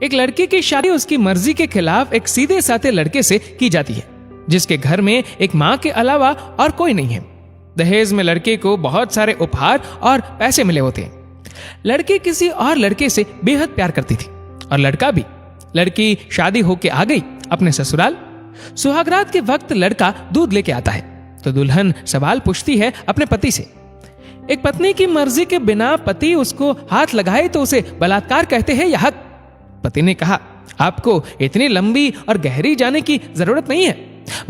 एक लड़की की शादी उसकी मर्जी के खिलाफ एक सीधे साधे लड़के से की जाती है, जिसके घर में एक माँ के अलावा और कोई नहीं है। दहेज में लड़के को बहुत सारे उपहार और पैसे मिले होते हैं। लड़की किसी और लड़के से बेहद प्यार करती थी और लड़का भी। लड़की शादी होके आ गई अपने ससुराल। सुहागरात के वक्त लड़का दूध लेके आता है तो दुल्हन सवाल पूछती है अपने पति से। एक पत्नी की मर्जी के बिना पति उसको हाथ लगाए तो उसे बलात्कार कहते हैं या हक? पति ने कहा, आपको इतनी लंबी और गहरी जाने की जरूरत नहीं है,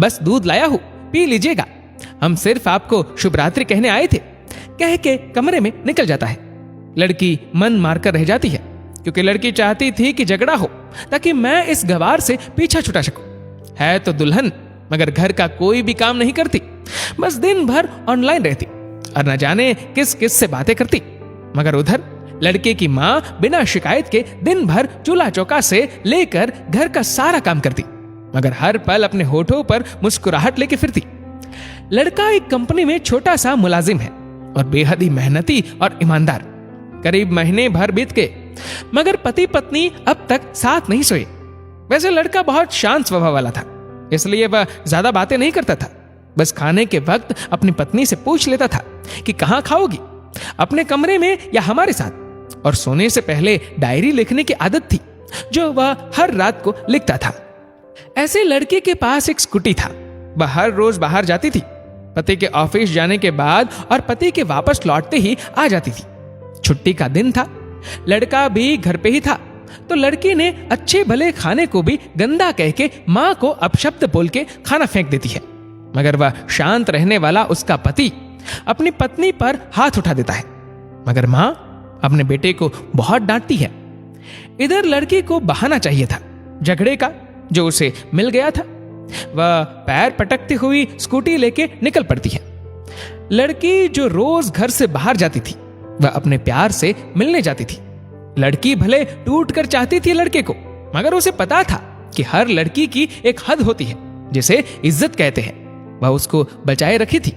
बस दूध लाया हूं, पी लीजिएगा। हम सिर्फ आपको शुभ रात्रि कहने आए थे, कह के कमरे में निकल जाता है। लड़की मन मारकर रह जाती है क्योंकि लड़की चाहती थी कि झगड़ा हो ताकि मैं इस गवार से पीछा छुटा सकूं। है तो दुल्हन, मगर घर का कोई भी काम नहीं करती, बस दिन भर ऑनलाइन रहती और न जाने किस किस से बातें करती। मगर उधर लड़के की माँ बिना शिकायत के दिन भर चूल्हा चौका से लेकर घर का सारा काम करती, मगर हर पल अपने होठों पर मुस्कुराहट लेके फिरती। लड़का एक कंपनी में छोटा सा मुलाजिम है और बेहद ही मेहनती और ईमानदार। करीब महीने भर बीत गए मगर पति पत्नी अब तक साथ नहीं सोए। वैसे लड़का बहुत शांत स्वभाव वाला था, इसलिए वह ज्यादा बातें नहीं करता था। बस खाने के वक्त अपनी पत्नी से पूछ लेता था कि कहाँ खाओगी, अपने कमरे में या हमारे साथ। और सोने से पहले डायरी लिखने की आदत थी जो वह हर रात को लिखता था। ऐसे लड़के के पास एक स्कूटी था। वह हर रोज बाहर जाती थी, पति के ऑफिस जाने के बाद और पति के वापस लौटते ही आ जाती थी। छुट्टी का दिन था, लड़का भी घर पे ही था, तो लड़की ने अच्छे भले खाने को भी गंदा कह के माँ को अपशब्द बोल के खाना फेंक देती है। मगर वह शांत रहने वाला उसका पति अपनी पत्नी पर हाथ उठा देता है, मगर माँ अपने बेटे को बहुत डांटती है। इधर लड़की को बहाना चाहिए था झगड़े का जो उसे मिल गया था। वह पैर पटकती हुई स्कूटी लेके निकल पड़ती है। लड़की जो रोज घर से बाहर जाती थी वह अपने प्यार से मिलने जाती थी। लड़की भले टूट कर चाहती थी लड़के को, मगर उसे पता था कि हर लड़की की एक हद होती है जिसे इज्जत कहते हैं। वह उसको बचाए रखी थी।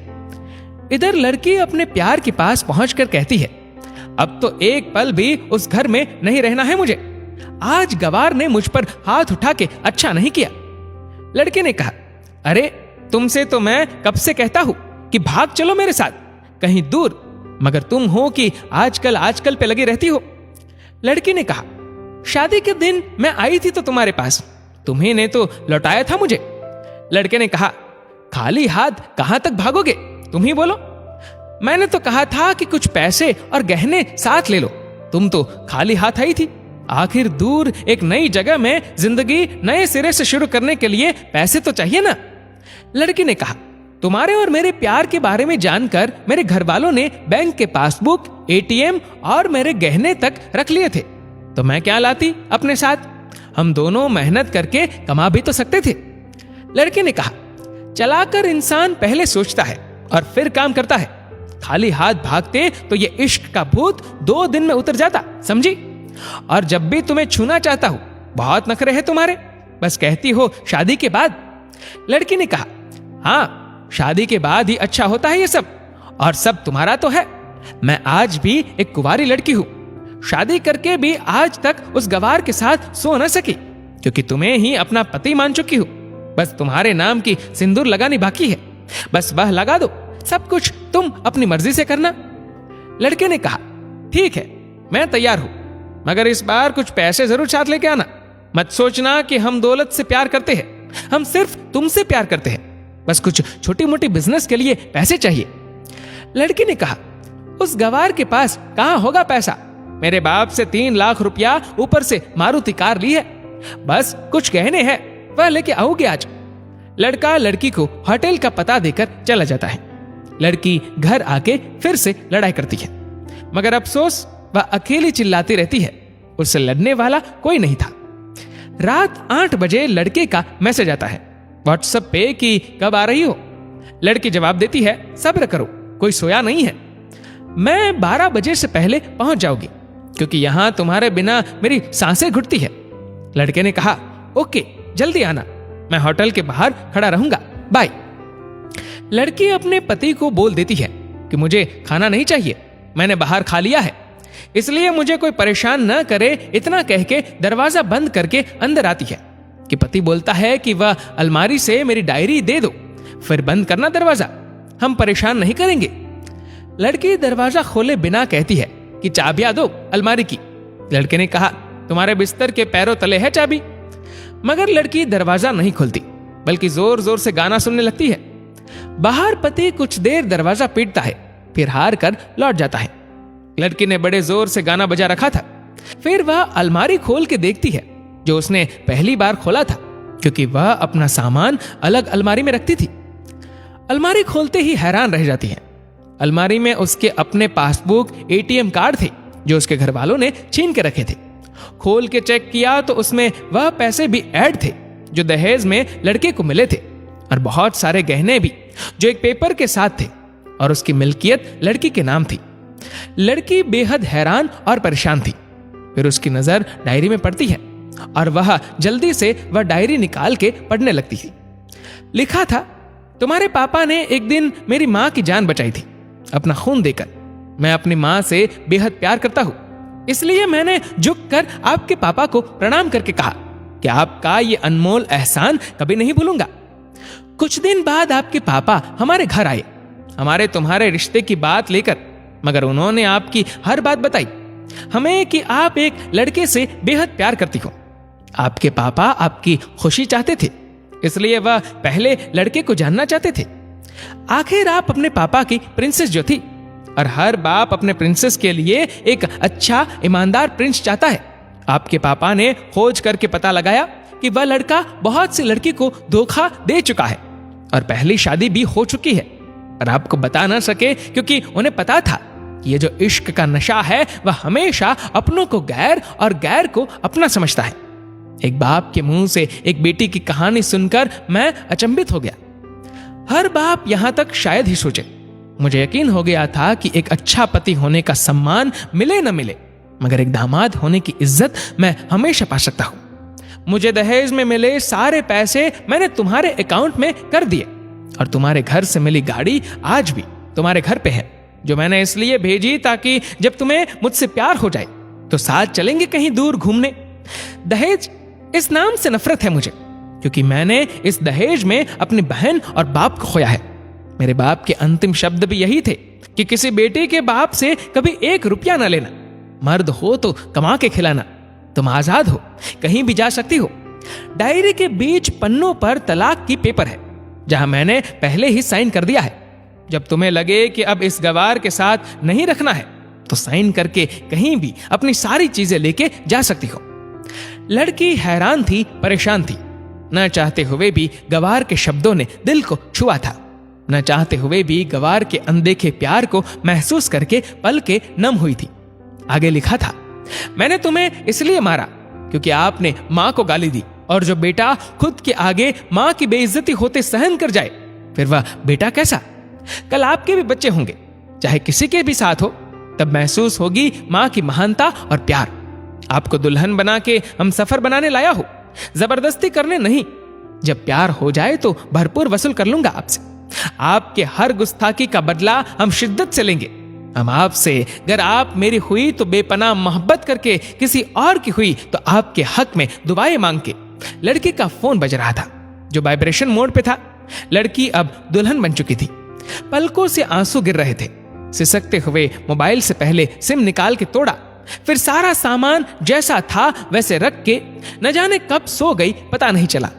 इधर लड़की अपने प्यार के पास पहुंचकर कहती है, अब तो एक पल भी उस घर में नहीं रहना है मुझे। आज गवार ने मुझ पर हाथ उठा के अच्छा नहीं किया। लड़के ने कहा, अरे तुमसे तो मैं कब से कहता हूं कि भाग चलो मेरे साथ कहीं दूर, मगर तुम हो कि आजकल पे लगी रहती हो। लड़की ने कहा, शादी के दिन मैं आई थी तो तुम्हारे पास, तुम्ही ने तो लौटाया था मुझे। लड़के ने कहा, खाली हाथ कहां तक भागोगे, तुम ही बोलो। मैंने तो कहा था कि कुछ पैसे और गहने साथ ले लो, तुम तो खाली हाथ आई थी। आखिर दूर एक नई जगह में जिंदगी नए सिरे से शुरू करने के लिए पैसे तो चाहिए ना। लड़की ने कहा, तुम्हारे और मेरे प्यार के बारे में जानकर मेरे घर वालों ने बैंक के पासबुक, एटीएम और मेरे गहने तक रख लिए थे, तो मैं क्या लाती अपने साथ। हम दोनों मेहनत करके कमा भी तो सकते थे। लड़के ने कहा, चलाकर इंसान पहले सोचता है और फिर काम करता है। खाली हाथ भागते तो ये इश्क का भूत 2 दिन में उतर जाता, समझी। और जब भी तुम्हें छूना चाहता हूं, बहुत नखरे हैं तुम्हारे, बस कहती हो शादी के बाद। लड़की ने कहा, हाँ शादी के बाद ही अच्छा होता है ये सब, और सब तुम्हारा तो है। मैं आज भी एक कुंवारी लड़की हूं, शादी करके भी आज तक उस गवार के साथ सो न सकी क्योंकि तुम्हें ही अपना पति मान चुकी हूं। बस तुम्हारे नाम की सिंदूर लगानी बाकी है, बस वह लगा दो, सब कुछ तुम अपनी मर्जी से करना। लड़के ने कहा, ठीक है मैं तैयार हूं, मगर इस बार कुछ पैसे जरूर साथ लेके आना। मत सोचना कि हम दौलत से प्यार करते हैं, हम सिर्फ तुमसे प्यार करते हैं, बस कुछ छोटी मोटी बिजनेस के लिए पैसे चाहिए। लड़की ने कहा, उस गवार के पास कहां होगा पैसा, मेरे बाप से 3 लाख रुपया ऊपर से मारुति कार ली है, बस कुछ गहने हैं वह लेके आओगे आज। लड़का लड़की को होटल का पता देकर चला जाता है। लड़की घर आके फिर से लड़ाई करती है, मगर अफसोस वह अकेली चिल्लाती रहती है, उससे लड़ने वाला कोई नहीं था। रात 8 बजे लड़के का मैसेज आता है व्हाट्सएप पे कि कब आ रही हो। लड़की जवाब देती है, सब्र करो कोई सोया नहीं है, मैं 12 बजे से पहले पहुंच जाऊंगी क्योंकि यहां तुम्हारे बिना मेरी सांसें घुटती है। लड़के ने कहा, ओके जल्दी आना, मैं होटल के बाहर खड़ा रहूंगा, बाय। लड़की अपने पति को बोल देती है कि मुझे खाना नहीं चाहिए, मैंने बाहर खा लिया है, इसलिए मुझे कोई परेशान न करे, इतना कह के दरवाजा बंद करके अंदर आती है कि पति बोलता है कि वह अलमारी से मेरी डायरी दे दो, फिर बंद करना दरवाजा, हम परेशान नहीं करेंगे। लड़की दरवाजा खोले बिना कहती है कि चाबियां दो अलमारी की। लड़के ने कहा, तुम्हारे बिस्तर के पैरों तले है चाबी। मगर लड़की दरवाजा नहीं खोलती, बल्कि जोर जोर से गाना सुनने लगती है। बाहर पति कुछ देर दरवाजा पीटता है, फिर हार कर लौट जाता है। लड़की ने बड़े जोर से गाना बजा रखा था। फिर वह अलमारी खोल के देखती है, जो उसने पहली बार खोला था, क्योंकि वह अपना सामान अलग अलमारी में रखती थी। अलमारी खोलते ही हैरान रह जाती है। अलमारी में उसके अपने पासबुक, एटीएम कार्ड थे, जो उसके घर वालों ने छीन के रखे थे। खोल के चेक किया तो उसमें वह पैसे भी ऐड थे जो दहेज में लड़के को मिले थे, और बहुत सारे गहने भी जो एक पेपर के साथ थे, और उसकी मिल्कियत लड़की के नाम थी। लड़की बेहद हैरान और परेशान थी। फिर उसकी नजर डायरी में पड़ती है, और वह जल्दी से वह डायरी निकाल के पढ़ने लगती थी। लिखा था, तुम्हारे पापा ने एक दिन मेरी मां की जान बचाई थी अपना खून देकर। मैं अपनी मां से बेहद प्यार करता हूं, इसलिए मैंने झुककर आपके पापा को प्रणाम करके कहा कि आपका ये अनमोल एहसान कभी नहीं भूलूंगा। कुछ दिन बाद आपके पापा हमारे घर आए, हमारे तुम्हारे रिश्ते की बात लेकर, मगर उन्होंने आपकी हर बात बताई हमें कि आप एक लड़के से बेहद प्यार करती हो। आपके पापा आपकी खुशी चाहते थे, इसलिए वह पहले लड़के को जानना चाहते थे। आखिर आप अपने पापा की प्रिंसेस जो थी, और हर बाप अपने प्रिंसेस के लिए एक अच्छा ईमानदार प्रिंस चाहता है। आपके पापा ने खोज करके पता लगाया कि वह लड़का बहुत सी लड़की को धोखा दे चुका है, और पहली शादी भी हो चुकी है, पर आपको बता ना सके क्योंकि उन्हें पता था कि ये जो इश्क का नशा है वह हमेशा अपनों को गैर और गैर को अपना समझता है। एक बाप के मुंह से एक बेटी की कहानी सुनकर मैं अचंभित हो गया। हर बाप यहां तक शायद ही सोचे। मुझे यकीन हो गया था कि एक अच्छा पति होने का सम्मान मिले न मिले, मगर एक दामाद होने की इज्जत मैं हमेशा पा सकता हूं। मुझे दहेज में मिले सारे पैसे मैंने तुम्हारे अकाउंट में कर दिए, और तुम्हारे घर से मिली गाड़ी आज भी तुम्हारे घर पे है, जो मैंने इसलिए भेजी ताकि जब तुम्हें मुझसे प्यार हो जाए तो साथ चलेंगे कहीं दूर घूमने। दहेज, इस नाम से नफरत है मुझे, क्योंकि मैंने इस दहेज में अपनी बहन और बाप को खोया है। मेरे बाप के अंतिम शब्द भी यही थे कि किसी बेटे के बाप से कभी 1 रुपया ना लेना, मर्द हो तो कमा के खिलाना, तुम आजाद हो, कहीं भी जा सकती हो। डायरी के बीच पन्नों पर तलाक की पेपर है, जहां मैंने पहले ही साइन कर दिया है। जब तुम्हें लगे कि अब इस गवार के साथ नहीं रखना है तो साइन करके कहीं भी अपनी सारी चीजें लेके जा सकती हो। लड़की हैरान थी, परेशान थी। न चाहते हुए भी गवार के शब्दों ने दिल को छुआ था। न चाहते हुए भी गवार के अनदेखे प्यार को महसूस करके पल के नम हुई थी। आगे लिखा था, मैंने तुम्हें इसलिए मारा क्योंकि आपने मां को गाली दी, और जो बेटा खुद के आगे मां की बेइज्जती होते सहन कर जाए, फिर वह बेटा कैसा? कल आपके भी बच्चे होंगे, चाहे किसी के भी साथ हो, तब महसूस होगी मां की महानता और प्यार। आपको दुल्हन बना के हम सफर बनाने लाया हो, जबरदस्ती करने नहीं। जब प्यार हो जाए तो भरपूर वसूल कर लूंगा आपसे। आपके हर गुस्ताखी का बदला हम शिद्दत से लेंगे। हम आपसे, अगर आप मेरी हुई तो बेपनाह मोहब्बत करके, किसी और की हुई तो आपके हक में दुआएं मांग के। लड़की का फोन बज रहा था, जो वाइब्रेशन मोड पे था। लड़की अब दुल्हन बन चुकी थी। पलकों से आंसू गिर रहे थे। सिसकते हुए मोबाइल से पहले सिम निकाल के तोड़ा, फिर सारा सामान जैसा था वैसे रख के न जाने कब सो गई, पता नहीं चला।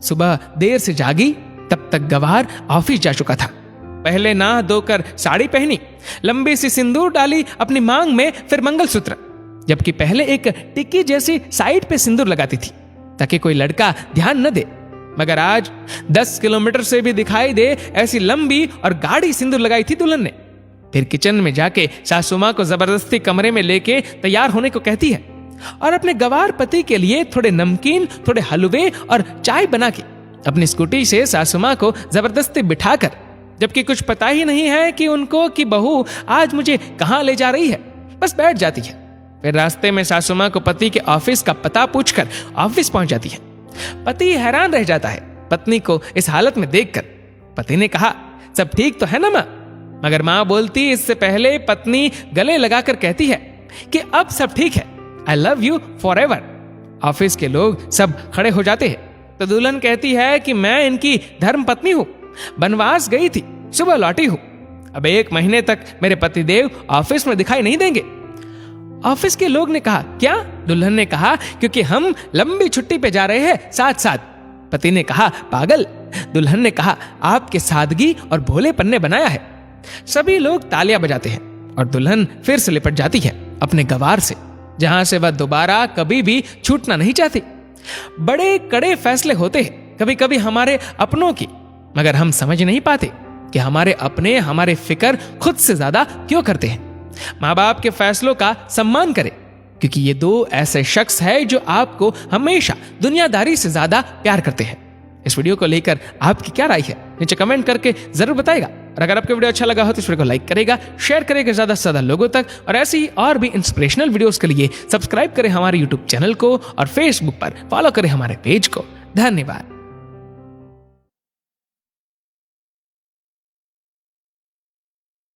सुबह देर से जागी, तब तक गवार ऑफिस जा चुका था। पहले नहा धोकर साड़ी पहनी, लंबी सी सिंदूर डाली अपनी मांग में, फिर मंगलसूत्र, जबकि पहले एक टिक्की जैसी साइड पे सिंदूर लगाती थी ताकि कोई लड़का ध्यान न दे। मगर आज 10 किलोमीटर से भी दिखाई दे ऐसी लंबी और गाढ़ी सिंदूर लगाई थी दुल्हन ने। फिर किचन में जाके सासू मां को जबरदस्ती कमरे में लेके तैयार होने को कहती है, और अपने गवार पति के लिए थोड़े नमकीन, थोड़े हलवे और चाय बना के अपनी स्कूटी से सासू मां को जबरदस्ती बिठाकर, जबकि कुछ पता ही नहीं है कि उनको कि बहू आज मुझे कहां ले जा रही है, बस बैठ जाती है। फिर रास्ते में सासू मां को पति के ऑफिस का पता पूछकर ऑफिस पहुंच जाती है। पति हैरान रह जाता है पत्नी को इस हालत में देखकर। पति ने कहा, सब ठीक तो है ना मां? मगर मां बोलती इससे पहले पत्नी गले लगाकर कहती है, कि अब सब ठीक है, I love you for ever. Office के लोग सब खड़े हो जाते हैं तो दुल्हन कहती है कि मैं इनकी धर्म पत्नी हूं, बनवास गई थी, सुबह लौटी हूं, अब 1 महीने तक मेरे पतिदेव ऑफिस में दिखाई नहीं देंगे। ऑफिस के लोग ने कहा क्या? दुल्हन ने कहा क्योंकि हम लंबी छुट्टी पे जा रहे हैं साथ साथ। पति ने कहा पागल। दुल्हन ने कहा आपके सादगी और भोलेपन ने बनाया है। सभी लोग तालियां बजाते हैं और दुल्हन फिर से लिपट जाती है अपने गवार से, जहां से वह दोबारा कभी भी छूटना नहीं चाहती। बड़े कड़े फैसले होते हैं कभी कभी हमारे अपनों की, मगर हम समझ नहीं पाते कि हमारे अपने हमारे फिक्र खुद से ज्यादा क्यों करते हैं। माँ बाप के फैसलों का सम्मान करें, क्योंकि ये 2 ऐसे शख्स हैं जो आपको हमेशा दुनियादारी से ज्यादा प्यार करते हैं। इस वीडियो को लेकर आपकी क्या राय है नीचे कमेंट करके जरूर बताएगा। और अगर आपको वीडियो अच्छा लगा हो तो इस वीडियो को लाइक करेगा, शेयर करेगा ज्यादा से ज्यादा लोगों तक, और ऐसी और भी इंस्पिरेशनल वीडियोस के लिए सब्सक्राइब करें हमारे यूट्यूब चैनल को और फेसबुक पर फॉलो करें हमारे पेज को। धन्यवाद।